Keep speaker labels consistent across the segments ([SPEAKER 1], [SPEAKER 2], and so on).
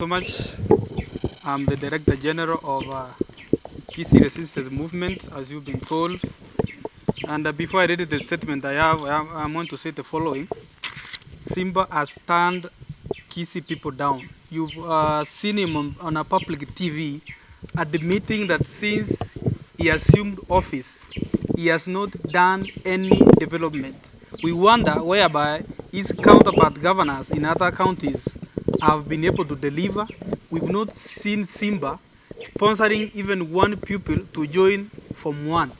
[SPEAKER 1] So much. I'm the Director General of Kisii Resistance movement, as you've been told. And before I read the statement, I want to say the following. Simba has turned Kisii people down. You've seen him on a public TV admitting that since he assumed office, he has not done any development. We wonder whereby his counterpart governors in other counties have been able to deliver. We've not seen Simba sponsoring even one pupil to join Form 1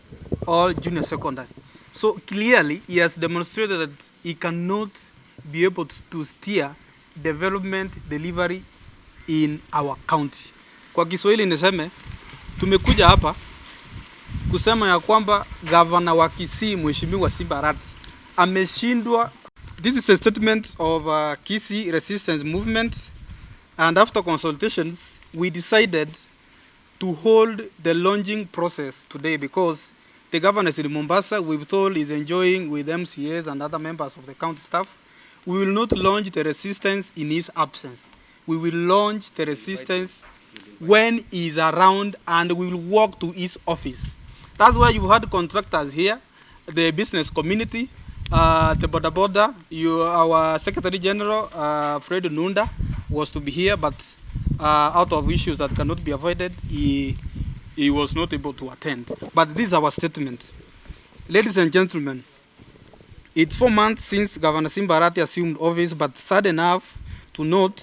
[SPEAKER 1] or junior secondary. So clearly, he has demonstrated that he cannot be able to steer development delivery in our county. Kwa Kiswahili niseme, tumekuja hapa kusema ya kwamba gavana wa Kisii Mheshimiwa Simba Arati ameshindwa. This is a statement of Kisii Resistance movement, and after consultations we decided to hold the launching process today because the governor is in Mombasa. We've told he's enjoying with MCAs and other members of the county staff. We will not launch the resistance in his absence. We will launch the resistance when he is around, and we will walk to his office. That's why you've had contractors here, the business community, the border, our Secretary General, Fred Nunda, was to be here, but out of issues that cannot be avoided, he was not able to attend. But this is our statement. Ladies and gentlemen, it's 4 months since Governor Simba Arati assumed office, but sad enough to note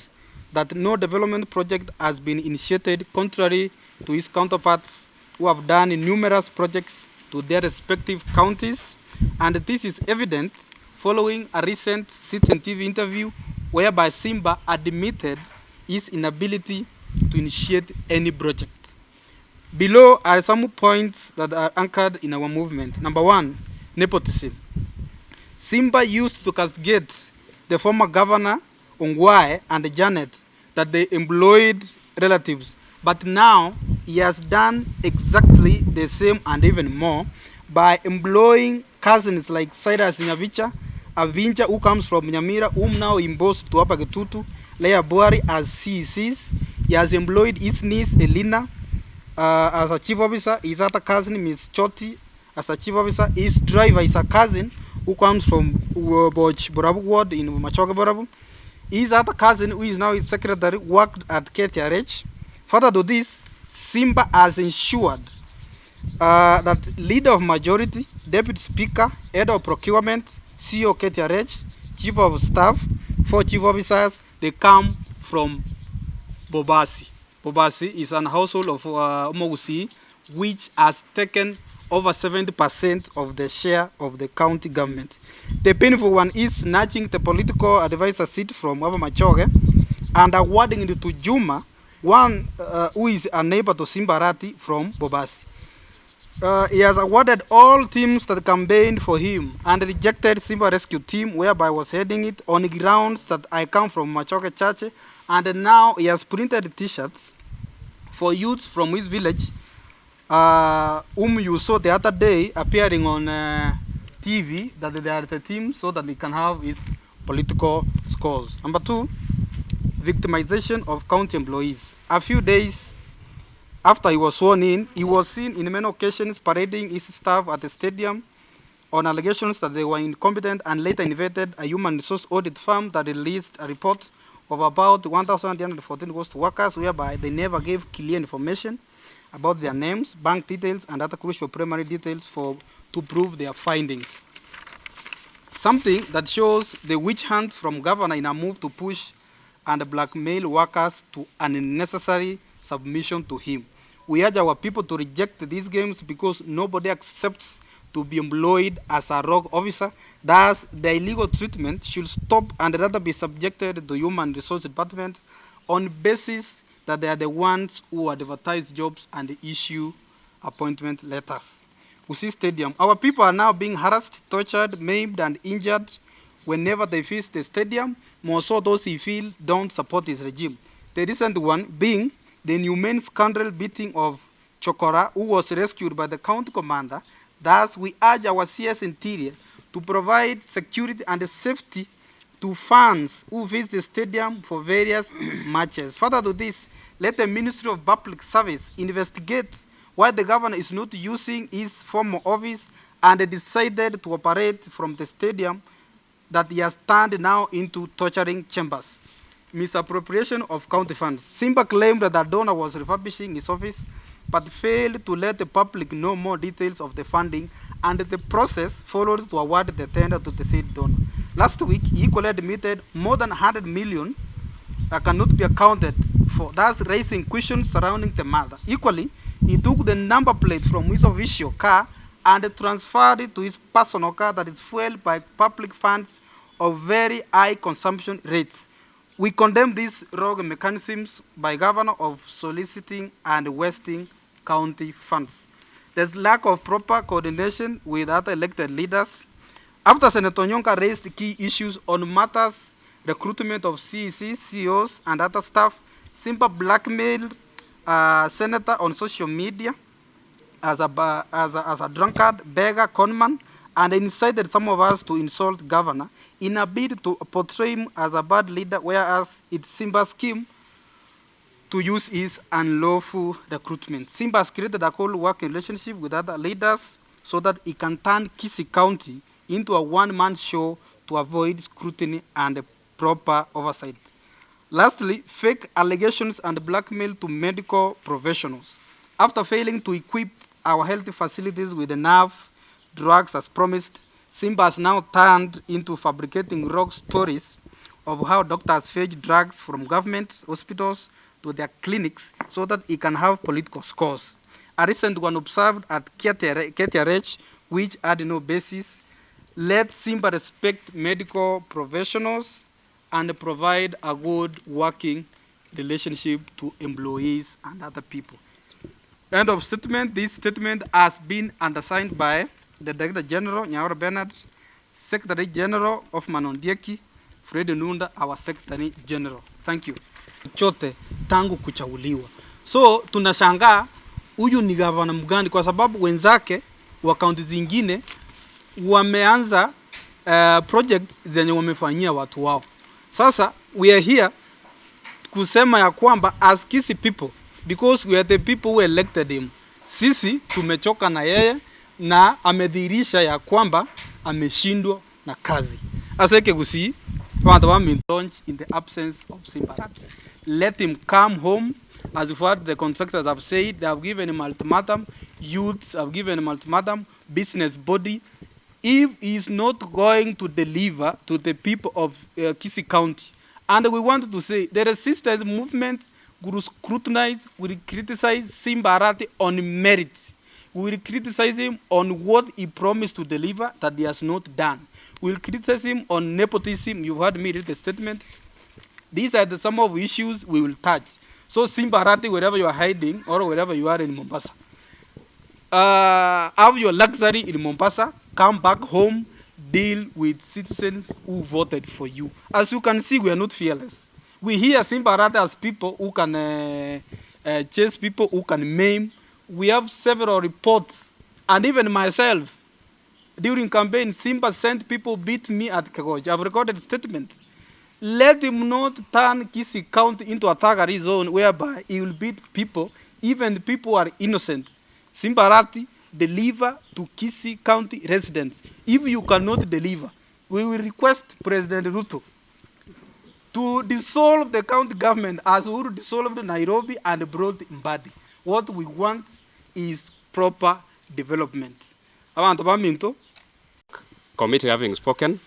[SPEAKER 1] that no development project has been initiated, contrary to his counterparts who have done numerous projects to their respective counties. And this is evident following a recent sit-in TV interview whereby Simba admitted his inability to initiate any project. Below are some points that are anchored in our movement. Number one, nepotism. Simba used to castigate the former governor, Ongwae, and Janet that they employed relatives. But now he has done exactly the same and even more by employing cousins like Cyrus Nyavicha, Avincha, who comes from Nyamira, whom now imposed to Upper Getutu, Leia Buari as CECs. He has employed his niece, Elena, as a chief officer. His other cousin, Miss Choti, as a chief officer. His driver is a cousin who comes from Boch Borabu ward in Machoke Borabu. His other cousin, who is now his secretary, worked at KTRH. Further to this, Simba has ensured that leader of majority, deputy speaker, head of procurement, CEO KTRH, chief of staff, 4 chief officers, they come from Bobasi. Bobasi is an household of Umogusi, which has taken over 70% of the share of the county government. The painful one is snatching the political advisor seat from Ava Machoge and awarding it to Juma, one who is a neighbor to Simba Arati from Bobasi. He has awarded all teams that campaigned for him and rejected Simba Rescue Team, whereby I was heading it, on grounds that I come from Machoke Church, and now he has printed t-shirts for youths from his village, whom you saw the other day appearing on TV, that they are the team so that they can have his political scores. Number 2, victimization of county employees. A few days after he was sworn in, he was seen in many occasions parading his staff at the stadium on allegations that they were incompetent, and later invited a human resource audit firm that released a report of about 1,314 ghost workers, whereby they never gave clear information about their names, bank details, and other crucial primary details to prove their findings. Something that shows the witch hunt from governor in a move to push and blackmail workers to an unnecessary submission to him. We urge our people to reject these games because nobody accepts to be employed as a rogue officer. Thus, the illegal treatment should stop and rather be subjected to Human Resource Department on basis that they are the ones who advertise jobs and issue appointment letters. Kisii Stadium. Our people are now being harassed, tortured, maimed, and injured whenever they visit the stadium, more so those he feel don't support his regime. The recent one being the inhumane scoundrel beating of Chokora, who was rescued by the county commander. Thus, we urge our CS Interior to provide security and safety to to fans who visit the stadium for various matches. Further to this, let the Ministry of Public Service investigate why the governor is not using his former office and decided to operate from the stadium that he has turned now into torturing chambers. Misappropriation of county funds. Simba claimed that the donor was refurbishing his office, but failed to let the public know more details of the funding and the process followed to award the tender to the said donor. Last week, he equally admitted more than 100 million cannot be accounted for, thus raising questions surrounding the matter. Equally, he took the number plate from his official car and transferred it to his personal car that is fueled by public funds of very high consumption rates. We condemn these rogue mechanisms by governor of soliciting and wasting county funds. There's lack of proper coordination with other elected leaders. After Senator Nyonka raised key issues on matters recruitment of CECs, CEOs, and other staff, Simba blackmailed Senator on social media as a drunkard, beggar, conman, and incited some of us to insult governor in a bid to portray him as a bad leader, whereas it's Simba's scheme to use his unlawful recruitment. Simba has created a cold working relationship with other leaders so that he can turn Kisii County into a one-man show to avoid scrutiny and proper oversight. Lastly, fake allegations and blackmail to medical professionals. After failing to equip our health facilities with enough drugs as promised, Simba has now turned into fabricating rogue stories of how doctors fetch drugs from government hospitals to their clinics so that he can have political scores. A recent one observed at KTRH, which had no basis. Let Simba respect medical professionals and provide a good working relationship to employees and other people. End of statement. This statement has been undersigned by the Director General, Nyaura Bernard, Secretary General of Manondieki, Fred Nunda, our Secretary General. Thank you. Chote tangu kuchaguliwa. So tunashangaa huyu ni gavana mgani, kwa sababu wenzake wa kaunti zingine wameanza projects zenye wamefanyia watu wao. Sasa we are here kusema ya kwamba as Kisii people, because we are the people who elected him, sisi tumechoka na yeye na amedhihirisha ya kwamba ameshindwa na kazi. Aseke Kisii want to launch in the absence of Simba. Let him come home. As what the contractors have said, they have given him ultimatum, youths have given him ultimatum, business body. If he is not going to deliver to the people of Kisii County, and we want to say the resistance movement will scrutinize, will criticize Simba Arati on merit. We will criticize him on what he promised to deliver that he has not done. We will criticize him on nepotism. You heard me read the statement. These are the some of issues we will touch. So Simba Arati, wherever you are hiding or wherever you are in Mombasa, have your luxury in Mombasa, come back home, deal with citizens who voted for you. As you can see, we are not fearless. We hear Simba Arati as people who can chase people, who can maim. We have several reports, and even myself, during campaign, Simba sent people beat me at Kagoj. I've recorded statements. Let him not turn Kisii County into a Tagari zone whereby he will beat people, even the people who are innocent. Simba Arati, deliver to Kisii County residents. If you cannot deliver, we will request President Ruto to dissolve the county government as Uhuru dissolved Nairobi and brought Mbadi. What we want is proper development.
[SPEAKER 2] Committee having spoken.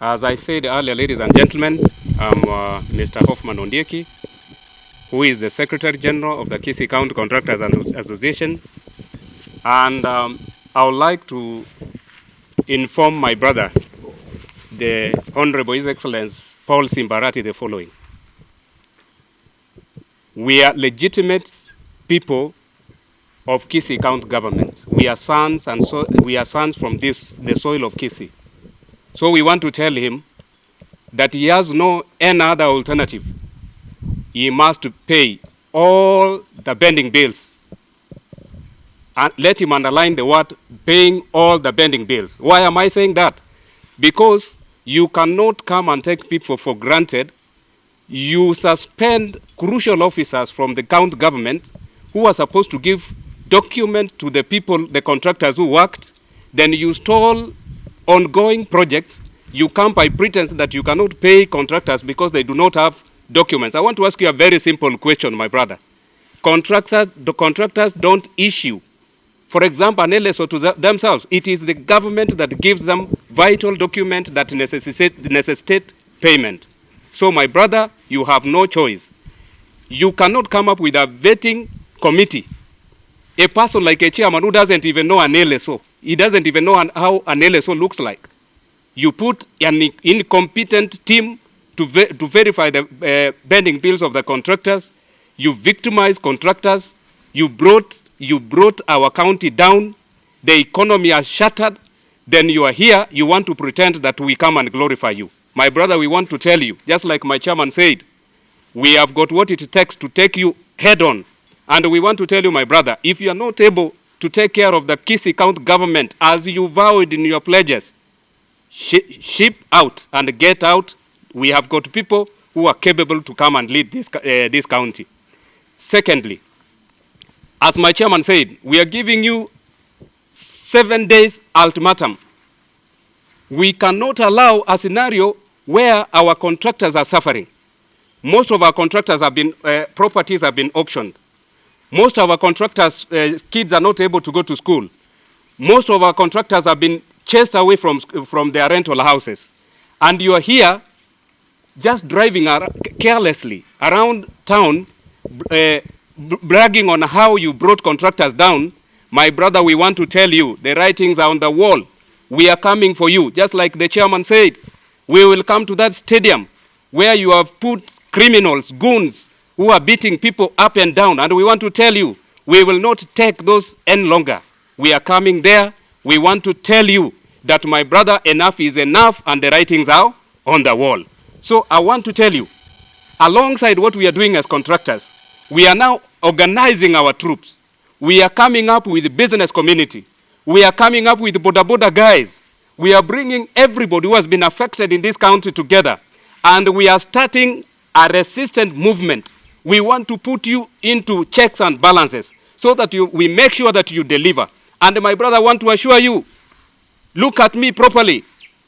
[SPEAKER 2] As I said earlier, ladies and gentlemen, I'm Mr. Hoffman Ondieki, who is the Secretary General of the Kisii County Contractors Association. And I would like to inform my brother, the Honorable His Excellence Paul Simba Arati, the following. We are legitimate people of Kisii County government. We are sons, and so we are sons from the soil of Kisii. So we want to tell him that he has no any other alternative. He must pay all the pending bills. And let him underline the word paying all the pending bills. Why am I saying that? Because You cannot come and take people for granted. You suspend crucial officers from the county government who are supposed to give documents to the people, the contractors who worked. Then you stall ongoing projects. You come by pretense that you cannot pay contractors because they do not have documents. I want to ask you a very simple question, my brother. The contractors don't issue, for example, an LSO to themselves. It is the government that gives them vital documents that necessitate payment. So, my brother, you have no choice. You cannot come up with a vetting committee. A person like a chairman who doesn't even know an LSO, he doesn't even know how an LSO looks like. You put an incompetent team to verify the pending bills of the contractors. You victimize contractors. You brought our county down. The economy has shattered. Then you are here. You want to pretend that we come and glorify you. My brother, we want to tell you, just like my chairman said, we have got what it takes to take you head on. And we want to tell you, my brother, if you are not able to take care of the Kisii County government as you vowed in your pledges, ship out and get out. We have got people who are capable to come and lead this county. Secondly, as my chairman said, we are giving you 7 days ultimatum. We cannot allow a scenario where our contractors are suffering. Most of our contractors have been, properties have been auctioned. Most of our contractors' kids are not able to go to school. Most of our contractors have been chased away from their rental houses. And you are here just driving carelessly around town, bragging on how you brought contractors down. My brother, we want to tell you, the writings are on the wall. We are coming for you. Just like the chairman said, we will come to that stadium where you have put criminals, goons, who are beating people up and down. And we want to tell you, we will not take those any longer. We are coming there. We want to tell you that, my brother, enough is enough, and the writings are on the wall. So I want to tell you, alongside what we are doing as contractors, we are now organizing our troops. We are coming up with the business community. We are coming up with the boda guys. We are bringing everybody who has been affected in this country together. And we are starting a resistant movement. We want to put you into checks and balances so that we make sure that you deliver. And my brother, I want to assure you, look at me properly.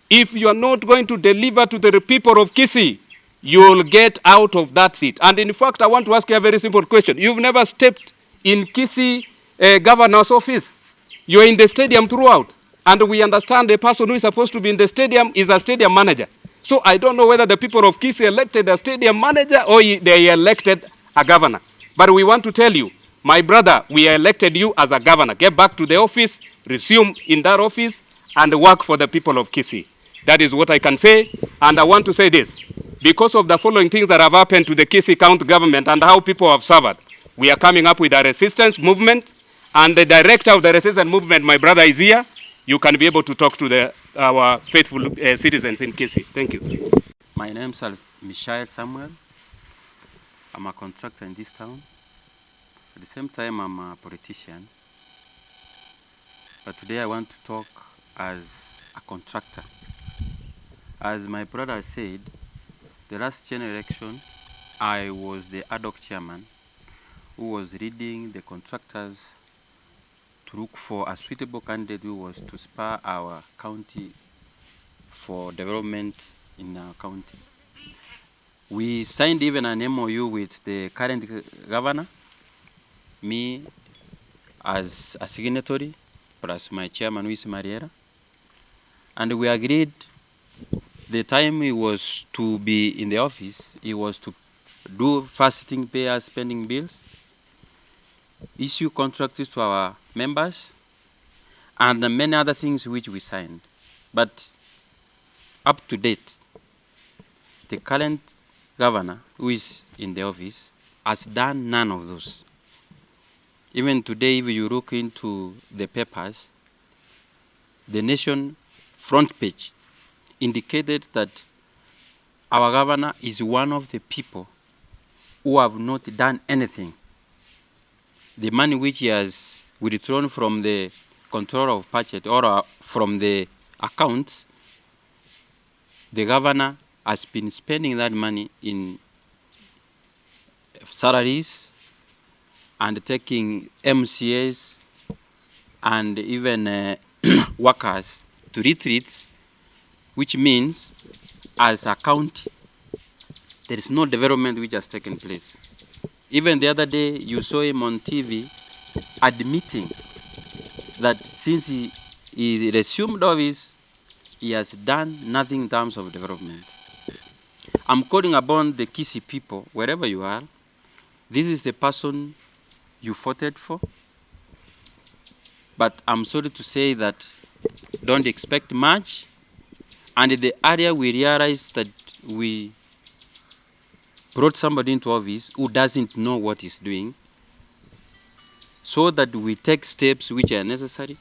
[SPEAKER 2] If you are not going to deliver to the people of Kisii, you will get out of that seat. And in fact, I want to ask you a very simple question. You've never stepped in Kisii governor's office. You're in the stadium throughout. And we understand the person who is supposed to be in the stadium is a stadium manager. So I don't know whether the people of Kisii elected a stadium manager or they elected a governor. But we want to tell you, my brother, we elected you as a governor. Get back to the office, resume in that office, and work for the people of Kisii. That is what I can say. And I want to say this. Because of the following things that have happened to the Kisii County government and how people have suffered, we are coming up with a resistance movement. And the director of the resistance movement, my brother, is here. You can be able to talk to our faithful citizens in Kisii. Thank you.
[SPEAKER 3] My name is Michael Samuel. I'm a contractor in this town. At the same time, I'm a politician. But today I want to talk as a contractor. As my brother said, the last general election, I was the ad hoc chairman who was leading the contractors to look for a suitable candidate who was to spur our county for development in our county. We signed even an MOU with the current governor, me as a signatory, plus my chairman, who is Mariera. And we agreed the time he was to be in the office, he was to do first thing, pay us spending bills, issue contracts to our members, and many other things which we signed. But up to date, the current governor, who is in the office, has done none of those. Even today, if you look into the papers, the Nation front page indicated that our governor is one of the people who have not done anything. The money which he has withdrawn from the control of budget or from the accounts the governor has been spending that money in salaries and taking MCAs and even workers to retreats, which means as a county, there is no development which has taken place. Even the other day, you saw him on TV admitting that since he resumed office, he has done nothing in terms of development. I'm calling upon the Kisii people, wherever you are, this is the person you voted for. But I'm sorry to say that don't expect much. And in the area we realize that we brought somebody into office who doesn't know what he's doing, so that we take steps which are necessary.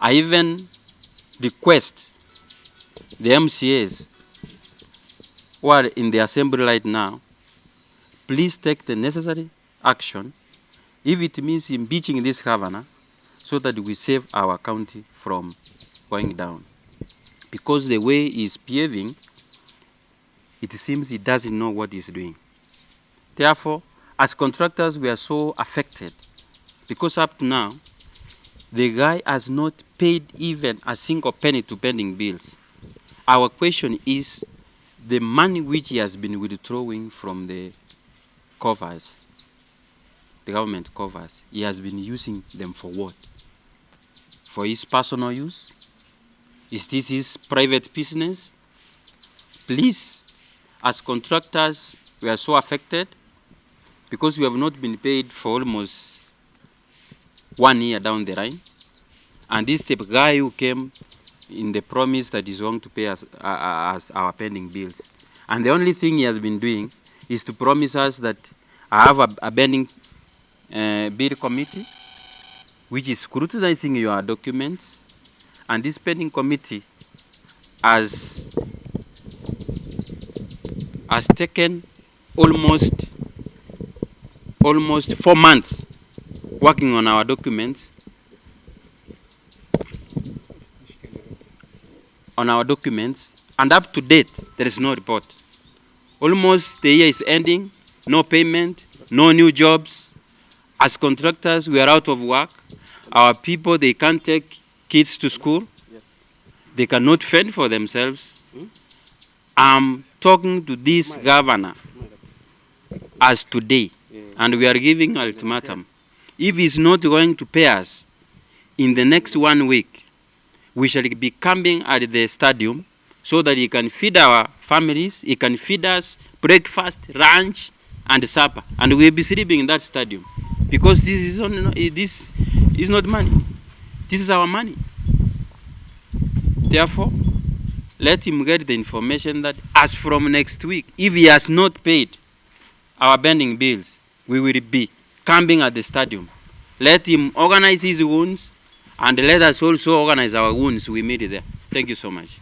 [SPEAKER 3] I even request the MCAs who are in the assembly right now, please take the necessary action, if it means impeaching this governor, so that we save our county from going down. Because the way he's behaving, it seems he doesn't know what he's doing. Therefore, as contractors, we are so affected, because up to now, the guy has not paid even a single penny to pending bills. Our question is, the money which he has been withdrawing from the covers, the government covers, he has been using them for what? For his personal use? Is this his private business? Please, as contractors, we are so affected because we have not been paid for almost 1 year down the line. And this the guy who came in the promise that he's going to pay us our pending bills. And the only thing he has been doing is to promise us that I have a pending bill committee which is scrutinizing your documents, and this pending committee has taken almost 4 months working on our documents. And up to date, there is no report. Almost the year is ending, no payment, no new jobs. As contractors, we are out of work. Our people, they can't take kids to school. They cannot fend for themselves. I'm talking to this governor as today, and we are giving ultimatum. If he's not going to pay us in the next 1 week, we shall be camping at the stadium so that he can feed our families, he can feed us breakfast, lunch, and supper. And we'll be sleeping in that stadium. Because this is not money. This is our money. Therefore, let him get the information that as from next week, if he has not paid our pending bills, we will be camping at the stadium. Let him organize his wounds, and let us also organize our wounds. We meet there. Thank you so much.